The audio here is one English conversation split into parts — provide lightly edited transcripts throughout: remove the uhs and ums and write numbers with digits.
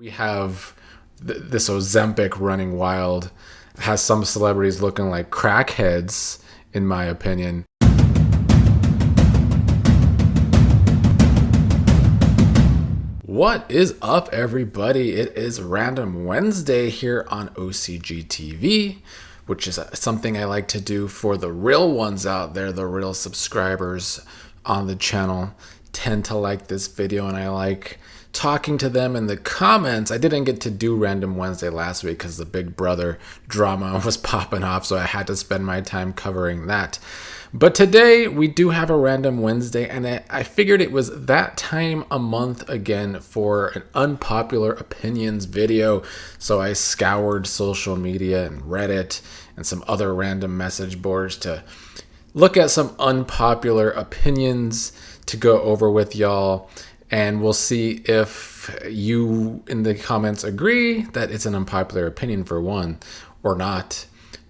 We have this Ozempic running wild, has some celebrities looking like crackheads, in my opinion. What is up, everybody? It is Random Wednesday here on OCG TV, which is something I like to do for the real ones out there. The real subscribers on the channel tend to like this video, and I like talking to them in the comments. I didn't get to do Random Wednesday last week because the Big Brother drama was popping off, so I had to spend my time covering that. But today we do have a Random Wednesday, and I figured it was that time a month again for an unpopular opinions video. So I scoured social media and Reddit and some other random message boards to look at some unpopular opinions to go over with y'all. And we'll see if you in the comments agree that it's an unpopular opinion for one or not.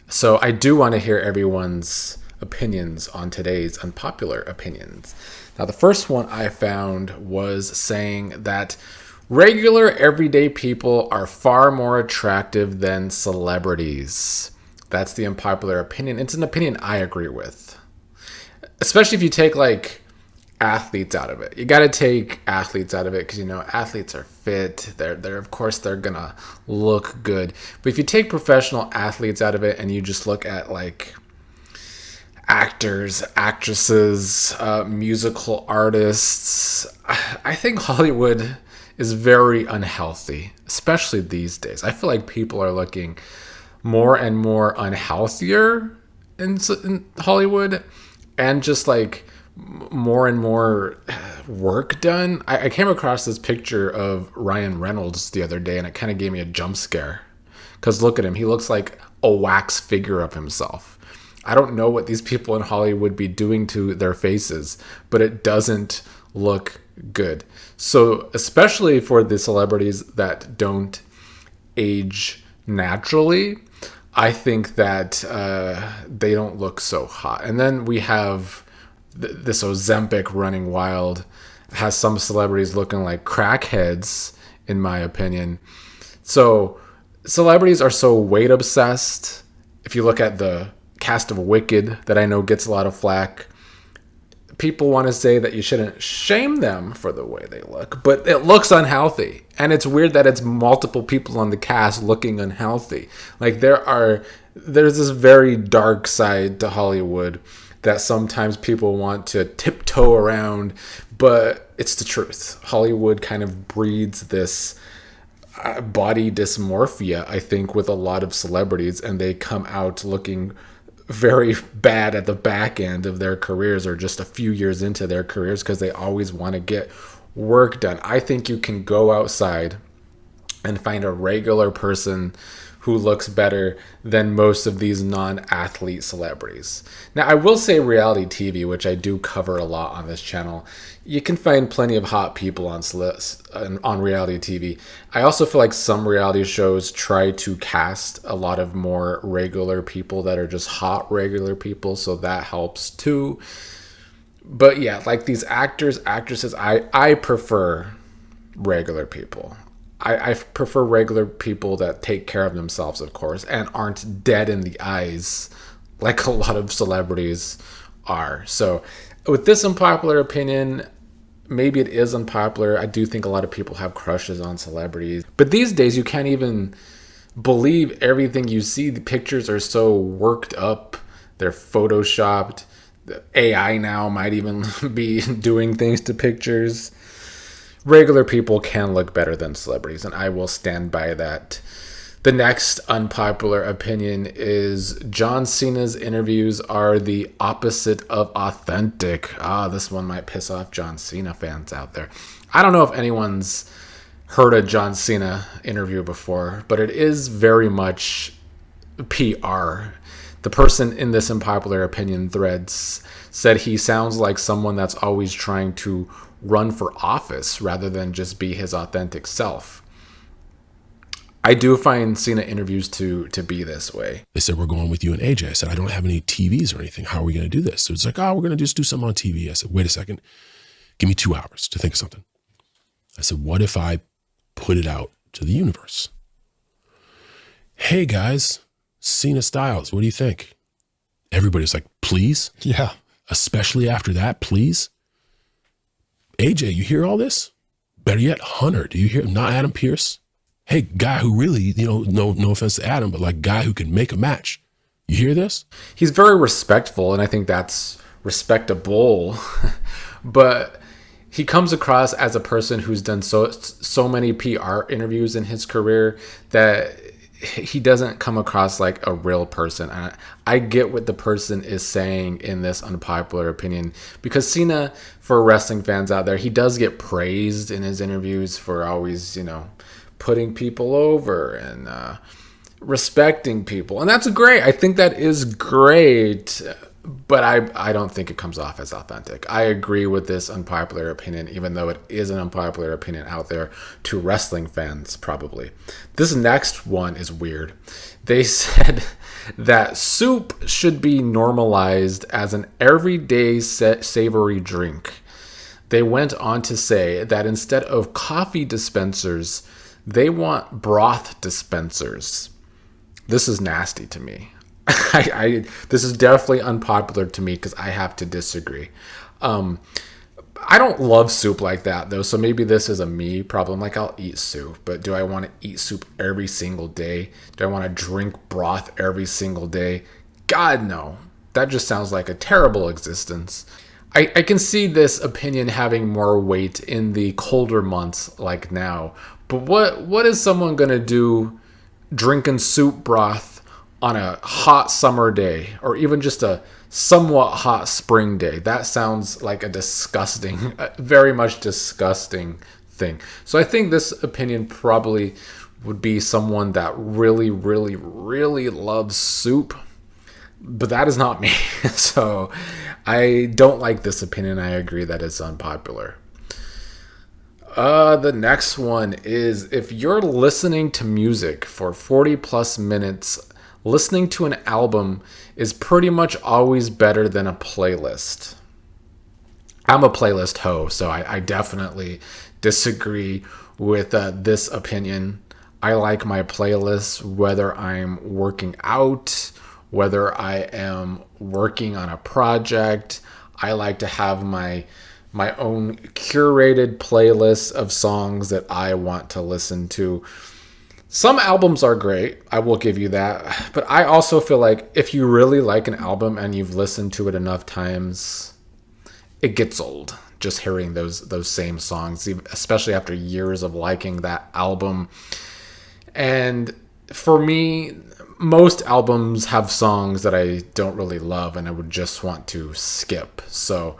So I do want to hear everyone's opinions on today's unpopular opinions. Now, the first one I found was saying that regular everyday people are far more attractive than celebrities. That's the unpopular opinion. It's an opinion I agree with, especially if you take like athletes out of it. You got to take athletes out of it because, you know, athletes are fit. They're of course they're gonna look good. But if you take professional athletes out of it and you just look at like actors, actresses, musical artists, I think Hollywood is very unhealthy, especially these days. I feel like people are looking more and more unhealthier in Hollywood, and just like more and more work done. I came across this picture of Ryan Reynolds the other day, and it kind of gave me a jump scare because look at him. He looks like a wax figure of himself. I don't know what these people in Hollywood be doing to their faces, but it doesn't look good. So especially for the celebrities that don't age naturally, I think that they don't look so hot. And then we have this Ozempic running wild, has some celebrities looking like crackheads, in my opinion. So celebrities are so weight obsessed. If you look at the cast of Wicked, that I know gets a lot of flack, people want to say that you shouldn't shame them for the way they look, but it looks unhealthy. And it's weird that it's multiple people on the cast looking unhealthy. Like there's this very dark side to Hollywood that sometimes people want to tiptoe around, but it's the truth. Hollywood kind of breeds this body dysmorphia, I think, with a lot of celebrities, and they come out looking very bad at the back end of their careers or just a few years into their careers because they always want to get work done. I think you can go outside and find a regular person who looks better than most of these non-athlete celebrities. Now, I will say reality TV, which I do cover a lot on this channel, you can find plenty of hot people on reality TV. I also feel like some reality shows try to cast a lot of more regular people that are just hot regular people, so that helps too. But yeah, like these actors, actresses, I prefer regular people. I prefer regular people that take care of themselves, of course, and aren't dead in the eyes like a lot of celebrities are. So with this unpopular opinion, maybe it is unpopular. I do think a lot of people have crushes on celebrities. But these days, you can't even believe everything you see. The pictures are so worked up. They're photoshopped. The AI now might even be doing things to pictures. Regular people can look better than celebrities, and I will stand by that. The next unpopular opinion is John Cena's interviews are the opposite of authentic. This one might piss off John Cena fans out there. I don't know if anyone's heard a John Cena interview before, but it is very much PR. The person in this unpopular opinion threads said he sounds like someone that's always trying to run for office rather than just be his authentic self. I do find Cena interviews to be this way. They said, we're going with you and AJ. I said, I don't have any TVs or anything. How are we going to do this? So it's like, we're going to just do something on TV. I said, wait a second. Give me 2 hours to think of something. I said, what if I put it out to the universe. Hey guys, Cena Styles, what do you think? Everybody's like, please? Yeah. Especially after that, please? AJ, you hear all this? Better yet, Hunter, do you hear? Not Adam Pearce. Hey, guy who really, no offense to Adam, but like guy who can make a match. You hear this? He's very respectful, and I think that's respectable. But he comes across as a person who's done so many PR interviews in his career that he doesn't come across like a real person. I get what the person is saying in this unpopular opinion, because Cena, for wrestling fans out there, he does get praised in his interviews for always, putting people over and respecting people. And that's great. I think that is great. But I don't think it comes off as authentic. I agree with this unpopular opinion, even though it is an unpopular opinion out there to wrestling fans, probably. This next one is weird. They said that soup should be normalized as an everyday savory drink. They went on to say that instead of coffee dispensers, they want broth dispensers. This is nasty to me. This is definitely unpopular to me because I have to disagree. I don't love soup like that though, so maybe this is a me problem. Like, I'll eat soup, but do I want to eat soup every single day? Do I want to drink broth every single day? God, no. That just sounds like a terrible existence. I can see this opinion having more weight in the colder months like now, but what is someone gonna do drinking soup broth on a hot summer day, or even just a somewhat hot spring day? That sounds like a very much disgusting thing. So I think this opinion probably would be someone that really, really, really loves soup, but that is not me. So I don't like this opinion. I agree that it's unpopular. The next one is, if you're listening to music for 40 plus minutes, listening to an album is pretty much always better than a playlist. I'm a playlist hoe, so I definitely disagree with this opinion. I like my playlists whether I'm working out, whether I am working on a project. I like to have my own curated playlist of songs that I want to listen to. Some albums are great, I will give you that. But I also feel like if you really like an album and you've listened to it enough times, it gets old just hearing those same songs, especially after years of liking that album. And for me, most albums have songs that I don't really love and I would just want to skip. So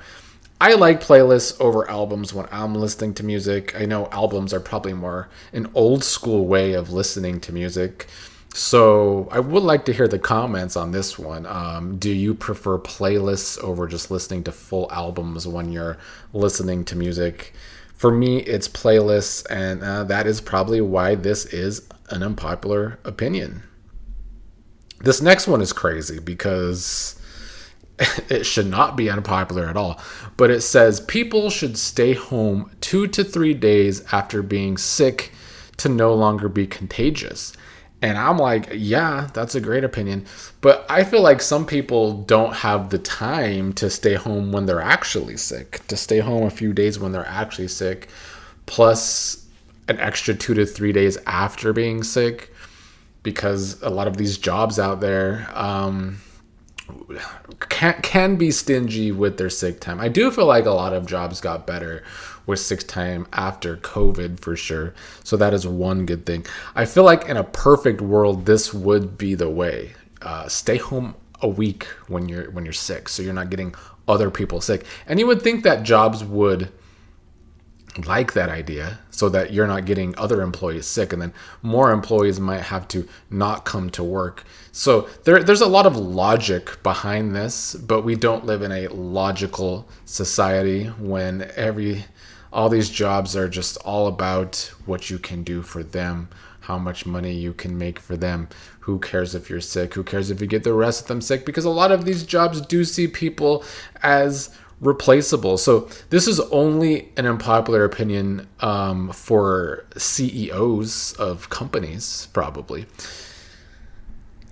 I like playlists over albums when I'm listening to music. I know albums are probably more an old school way of listening to music. So I would like to hear the comments on this one. Do you prefer playlists over just listening to full albums when you're listening to music? For me, it's playlists, and that is probably why this is an unpopular opinion. This next one is crazy because it should not be unpopular at all, but it says people should stay home 2 to 3 days after being sick to no longer be contagious. And I'm like, yeah, that's a great opinion, but I feel like some people don't have the time to stay home when they're actually sick, to stay home a few days when they're actually sick, plus an extra 2 to 3 days after being sick, because a lot of these jobs out there can be stingy with their sick time. I do feel like a lot of jobs got better with sick time after COVID for sure. So that is one good thing. I feel like in a perfect world, this would be the way. Stay home a week when you're sick, so you're not getting other people sick. And you would think that jobs would like that idea so that you're not getting other employees sick, and then more employees might have to not come to work. So there's a lot of logic behind this, but we don't live in a logical society when all these jobs are just all about what you can do for them, how much money you can make for them. Who cares if you're sick? Who cares if you get the rest of them sick? Because a lot of these jobs do see people as replaceable. So this is only an unpopular opinion for CEOs of companies, probably.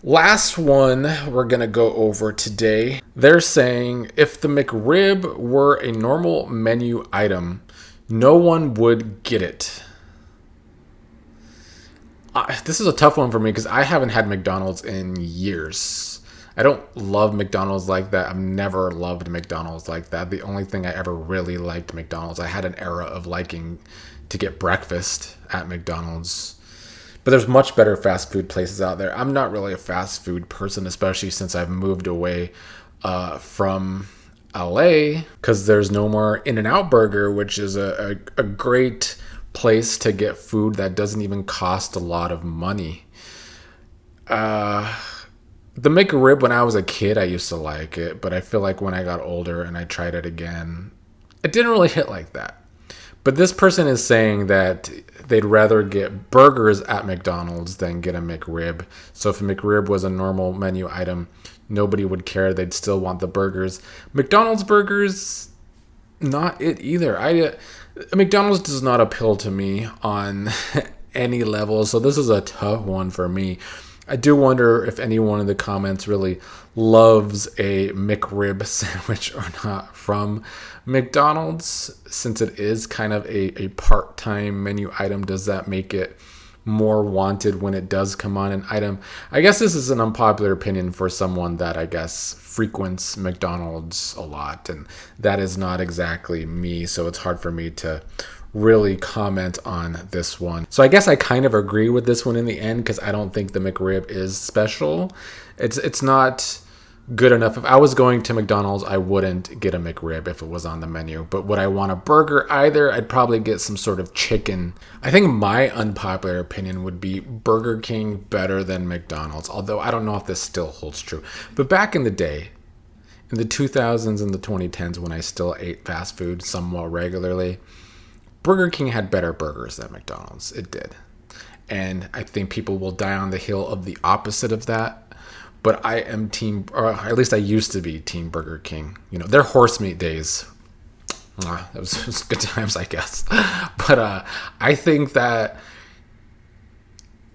Last one we're going to go over today. They're saying if the McRib were a normal menu item, no one would get it. This is a tough one for me because I haven't had McDonald's in years. I don't love McDonald's like that. I've never loved McDonald's like that. The only thing I ever really liked McDonald's, I had an era of liking to get breakfast at McDonald's. But there's much better fast food places out there. I'm not really a fast food person, especially since I've moved away from LA because there's no more In-N-Out Burger, which is a great place to get food that doesn't even cost a lot of money. The McRib, when I was a kid, I used to like it, but I feel like when I got older and I tried it again, it didn't really hit like that. But this person is saying that they'd rather get burgers at McDonald's than get a McRib. So if a McRib was a normal menu item, nobody would care. They'd still want the burgers. McDonald's burgers, not it either. McDonald's does not appeal to me on any level. So this is a tough one for me. I do wonder if anyone in the comments really loves a McRib sandwich or not from McDonald's, since it is kind of a part-time menu item. Does that make it more wanted when it does come on an item? I guess this is an unpopular opinion for someone that I guess frequents McDonald's a lot, and that is not exactly me, so it's hard for me to really comment on this one. So I guess I kind of agree with this one in the end because I don't think the McRib is special. It's not good enough. If I was going to McDonald's, I wouldn't get a McRib if it was on the menu. But would I want a burger either? I'd probably get some sort of chicken. I think my unpopular opinion would be Burger King better than McDonald's, although I don't know if this still holds true. But back in the day, in the 2000s and the 2010s, when I still ate fast food somewhat regularly, Burger King had better burgers than McDonald's. It did. And I think people will die on the hill of the opposite of that. But I am or at least I used to be team Burger King. You know, their horse meat days. It was good times, I guess. But I think that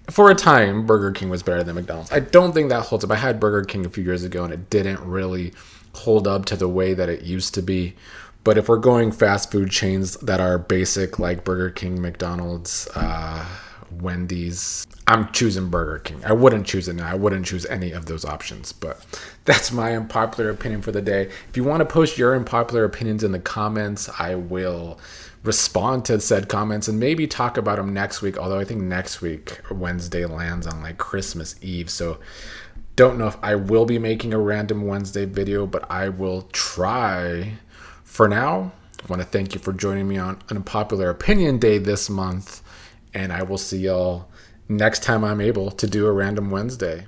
for a time, Burger King was better than McDonald's. I don't think that holds up. I had Burger King a few years ago, and it didn't really hold up to the way that it used to be. But if we're going fast food chains that are basic, like Burger King, McDonald's, Wendy's, I'm choosing Burger King. I wouldn't choose it now. I wouldn't choose any of those options. But that's my unpopular opinion for the day. If you want to post your unpopular opinions in the comments, I will respond to said comments and maybe talk about them next week. Although I think next week, Wednesday, lands on like Christmas Eve. So don't know if I will be making a random Wednesday video, but I will try. For now, I want to thank you for joining me on Unpopular Opinion Day this month, and I will see y'all next time I'm able to do a random Wednesday.